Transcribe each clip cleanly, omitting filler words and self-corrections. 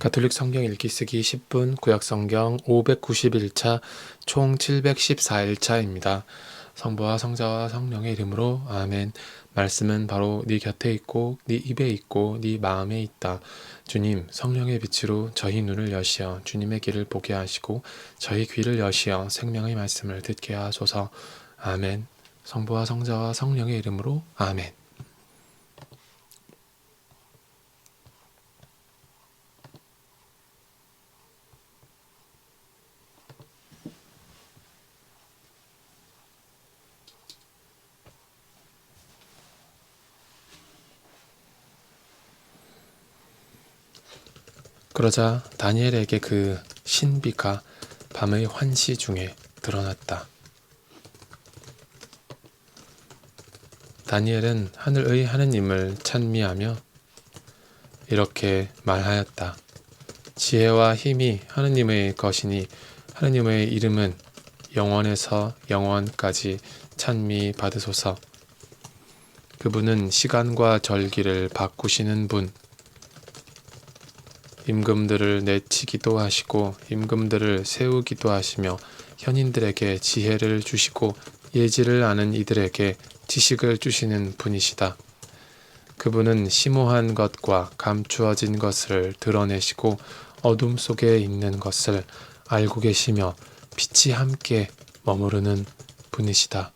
가톨릭 성경 읽기 쓰기 10분 구약성경 591차 총 714일차입니다. 성부와 성자와 성령의 이름으로 아멘. 말씀은 바로 네 곁에 있고 네 입에 있고 네 마음에 있다. 주님, 성령의 빛으로 저희 눈을 여시어 주님의 길을 보게 하시고 저희 귀를 여시어 생명의 말씀을 듣게 하소서. 아멘. 성부와 성자와 성령의 이름으로 아멘. 그러자 다니엘에게 그 신비가 밤의 환시 중에 드러났다. 다니엘은 하늘의 하느님을 찬미하며 이렇게 말하였다. 지혜와 힘이 하느님의 것이니 하느님의 이름은 영원에서 영원까지 찬미 받으소서. 그분은 시간과 절기를 바꾸시는 분, 임금들을 내치기도 하시고 임금들을 세우기도 하시며 현인들에게 지혜를 주시고 예지를 아는 이들에게 지식을 주시는 분이시다. 그분은 심오한 것과 감추어진 것을 드러내시고 어둠 속에 있는 것을 알고 계시며 빛이 함께 머무르는 분이시다.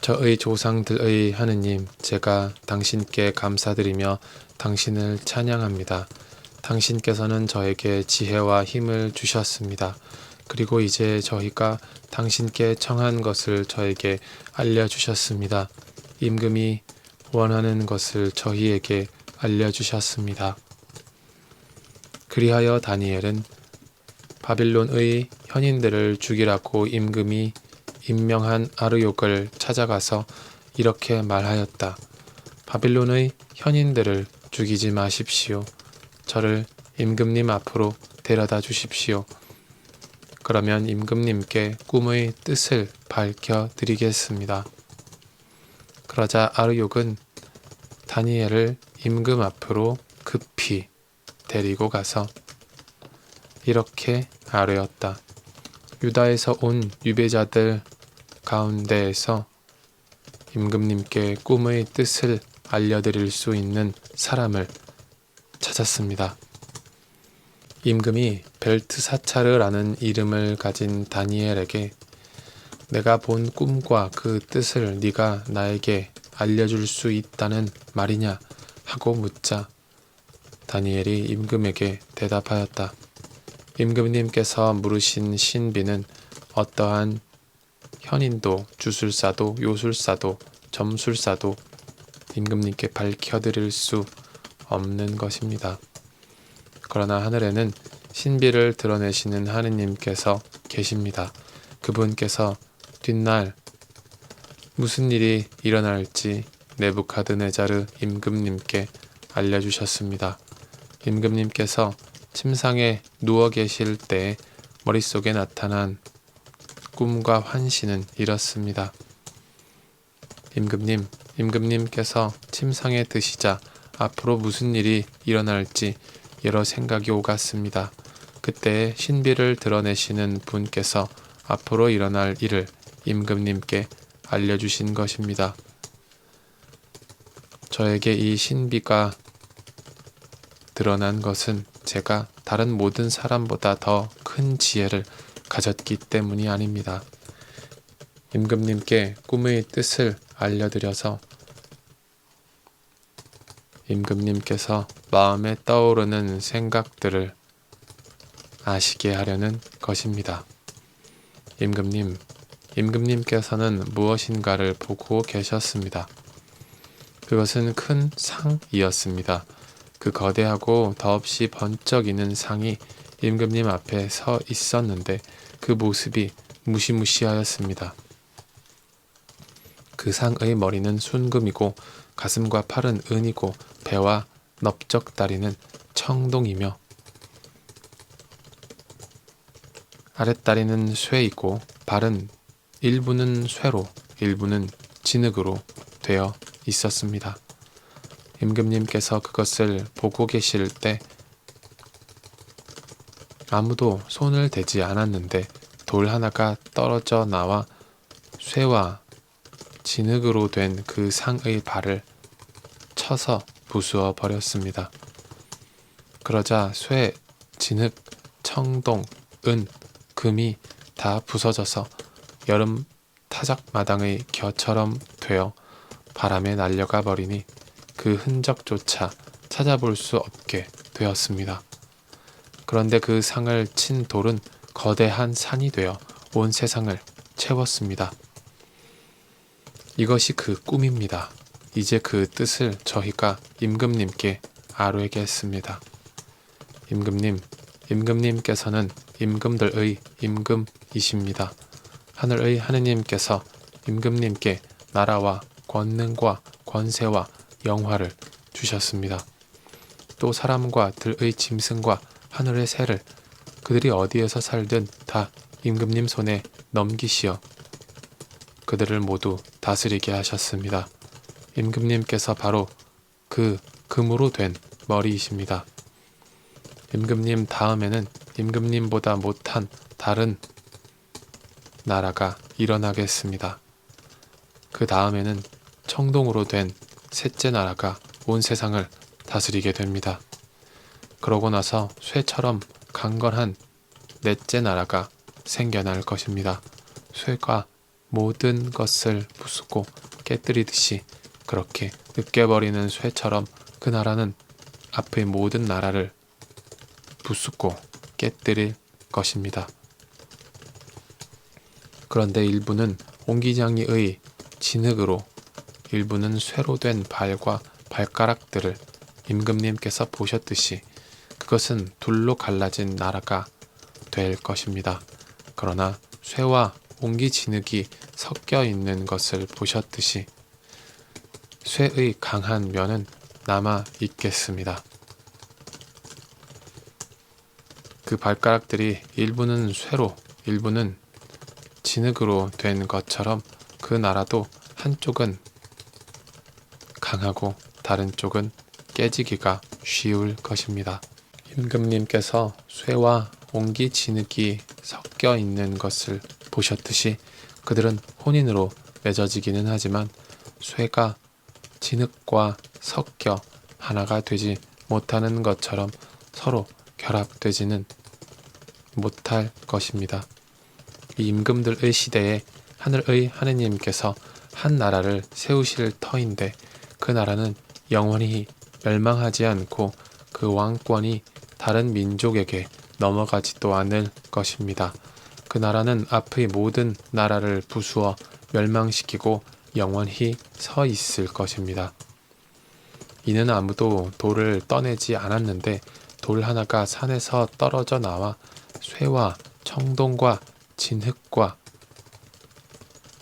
저의 조상들의 하느님, 제가 당신께 감사드리며 당신을 찬양합니다. 당신께서는 저에게 지혜와 힘을 주셨습니다. 그리고 이제 저희가 당신께 청한 것을 저에게 알려주셨습니다. 임금이 원하는 것을 저희에게 알려주셨습니다. 그리하여 다니엘은 바빌론의 현인들을 죽이라고 임금이 임명한 아르욕을 찾아가서 이렇게 말하였다. 바빌론의 현인들을 죽이지 마십시오. 저를 임금님 앞으로 데려다 주십시오. 그러면 임금님께 꿈의 뜻을 밝혀드리겠습니다. 그러자 아르욕은 다니엘을 임금 앞으로 급히 데리고 가서 이렇게 아뢰었다. 유다에서 온 유배자들 가운데에서 임금님께 꿈의 뜻을 알려드릴 수 있는 사람을 찾았습니다. 임금이 벨트사차르라는 이름을 가진 다니엘에게 내가 본 꿈과 그 뜻을 네가 나에게 알려줄 수 있다는 말이냐 하고 묻자 다니엘이 임금에게 대답하였다. 임금님께서 물으신 신비는 어떠한 현인도 주술사도 요술사도 점술사도 임금님께 밝혀드릴 수 없는 것입니다. 그러나 하늘에는 신비를 드러내시는 하느님께서 계십니다. 그분께서 뒷날 무슨 일이 일어날지 네부카드네자르 임금님께 알려주셨습니다. 임금님께서 침상에 누워 계실 때 머릿속에 나타난 꿈과 환시는 이렇습니다. 임금님께서 침상에 드시자 앞으로 무슨 일이 일어날지 여러 생각이 오갔습니다. 그때 신비를 드러내시는 분께서 앞으로 일어날 일을 임금님께 알려주신 것입니다. 저에게 이 신비가 드러난 것은 제가 다른 모든 사람보다 더 큰 지혜를 가졌기 때문이 아닙니다. 임금님께 꿈의 뜻을 알려드려서 임금님께서 마음에 떠오르는 생각들을 아시게 하려는 것입니다. 임금님께서는 무엇인가를 보고 계셨습니다. 그것은 큰 상이었습니다. 그 거대하고 더없이 번쩍이는 상이 임금님 앞에 서 있었는데 그 모습이 무시무시하였습니다. 그 상의 머리는 순금이고 가슴과 팔은 은이고 배와 넓적다리는 청동이며 아랫다리는 쇠이고 발은 일부는 쇠로 일부는 진흙으로 되어 있었습니다. 임금님께서 그것을 보고 계실 때 아무도 손을 대지 않았는데 돌 하나가 떨어져 나와 쇠와 진흙으로 된 그 상의 발을 쳐서 부수어 버렸습니다. 그러자 쇠, 진흙, 청동, 은, 금이 다 부서져서 여름 타작마당의 겨처럼 되어 바람에 날려가 버리니 그 흔적조차 찾아볼 수 없게 되었습니다. 그런데 그 상을 친 돌은 거대한 산이 되어 온 세상을 채웠습니다. 이것이 그 꿈입니다. 이제 그 뜻을 저희가 임금님께 아뢰겠습니다. 임금님께서는 임금들의 임금이십니다. 하늘의 하느님께서 임금님께 나라와 권능과 권세와 영화를 주셨습니다. 또 사람과 들의 짐승과 하늘의 새를 그들이 어디에서 살든 다 임금님 손에 넘기시어 그들을 모두 다스리게 하셨습니다. 임금님께서 바로 그 금으로 된 머리이십니다. 임금님 다음에는 임금님보다 못한 다른 나라가 일어나겠습니다. 그 다음에는 청동으로 된 셋째 나라가 온 세상을 다스리게 됩니다. 그러고 나서 쇠처럼 강건한 넷째 나라가 생겨날 것입니다. 쇠가 모든 것을 부수고 깨뜨리듯이 그렇게 으깨버리는 쇠처럼 그 나라는 앞의 모든 나라를 부수고 깨뜨릴 것입니다. 그런데 일부는 옹기장이의 진흙으로 일부는 쇠로 된 발과 발가락들을 임금님께서 보셨듯이 그것은 둘로 갈라진 나라가 될 것입니다. 그러나 쇠와 옹기 진흙이 섞여 있는 것을 보셨듯이 쇠의 강한 면은 남아 있겠습니다. 그 발가락들이 일부는 쇠로 일부는 진흙으로 된 것처럼 그 나라도 한쪽은 강하고 다른 쪽은 깨지기가 쉬울 것입니다. 임금님께서 쇠와 옹기 진흙이 섞여 있는 것을 보셨듯이 그들은 혼인으로 맺어지기는 하지만 쇠가 진흙과 섞여 하나가 되지 못하는 것처럼 서로 결합되지는 못할 것입니다. 이 임금들의 시대에 하늘의 하느님께서 한 나라를 세우실 터인데 그 나라는 영원히 멸망하지 않고 그 왕권이 다른 민족에게 넘어가지도 않을 것입니다. 그 나라는 앞의 모든 나라를 부수어 멸망시키고 영원히 서 있을 것입니다. 이는 아무도 돌을 떠내지 않았는데 돌 하나가 산에서 떨어져 나와 쇠와 청동과 진흙과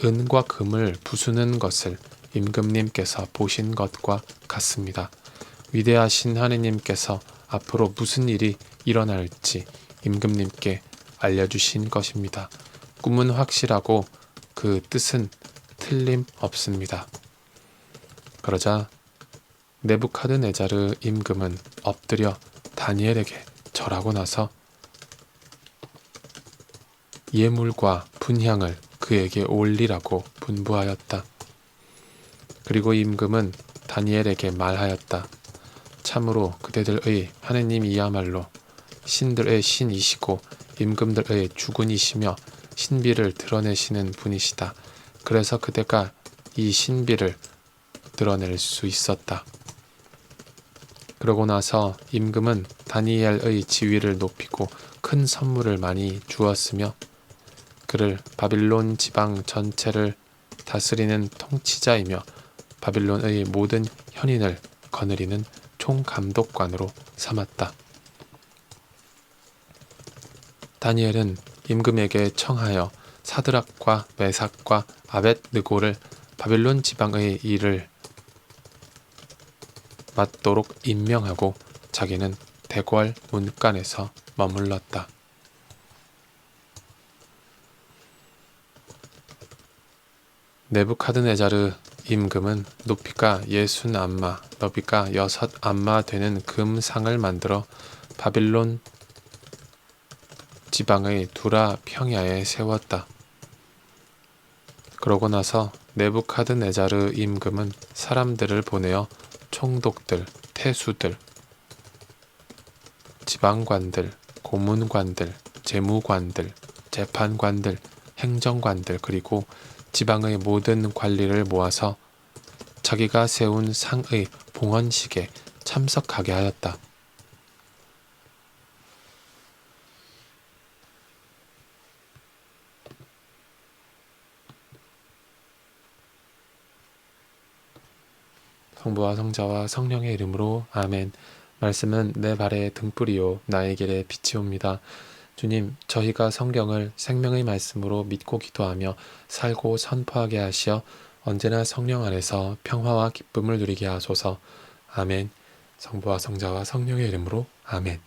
은과 금을 부수는 것을 임금님께서 보신 것과 같습니다. 위대하신 하느님께서 앞으로 무슨 일이 일어날지 임금님께 알려주신 것입니다. 꿈은 확실하고 그 뜻은 틀림없습니다. 그러자 네부카드네자르 임금은 엎드려 다니엘에게 절하고 나서 예물과 분향을 그에게 올리라고 분부하였다. 그리고 임금은 다니엘에게 말하였다. 참으로 그대들의 하느님이야말로 신들의 신이시고 임금들의 주군이시며 신비를 드러내시는 분이시다. 그래서 그대가 이 신비를 드러낼 수 있었다. 그러고 나서 임금은 다니엘의 지위를 높이고 큰 선물을 많이 주었으며 그를 바빌론 지방 전체를 다스리는 통치자이며 바빌론의 모든 현인을 거느리는 총감독관으로 삼았다. 다니엘은 임금에게 청하여 사드락과 메삭과 아벳느고를 바빌론 지방의 일을 맡도록 임명하고 자기는 대궐 문간에서 머물렀다. 네부카드네자르 임금은 높이가 60안마, 너비가 6안마 되는 금상을 만들어 바빌론 지방의 두라 평야에 세웠다. 그러고 나서 네부카드네자르 임금은 사람들을 보내어 총독들, 태수들, 지방관들, 고문관들, 재무관들, 재판관들, 행정관들 그리고 지방의 모든 관리를 모아서 자기가 세운 상의 봉헌식에 참석하게 하였다. 성부와 성자와 성령의 이름으로 아멘. 말씀은 내 발의 등불이요 나의 길에 빛이옵니다. 주님, 저희가 성경을 생명의 말씀으로 믿고 기도하며 살고 선포하게 하시어 언제나 성령 안에서 평화와 기쁨을 누리게 하소서. 아멘. 성부와 성자와 성령의 이름으로 아멘.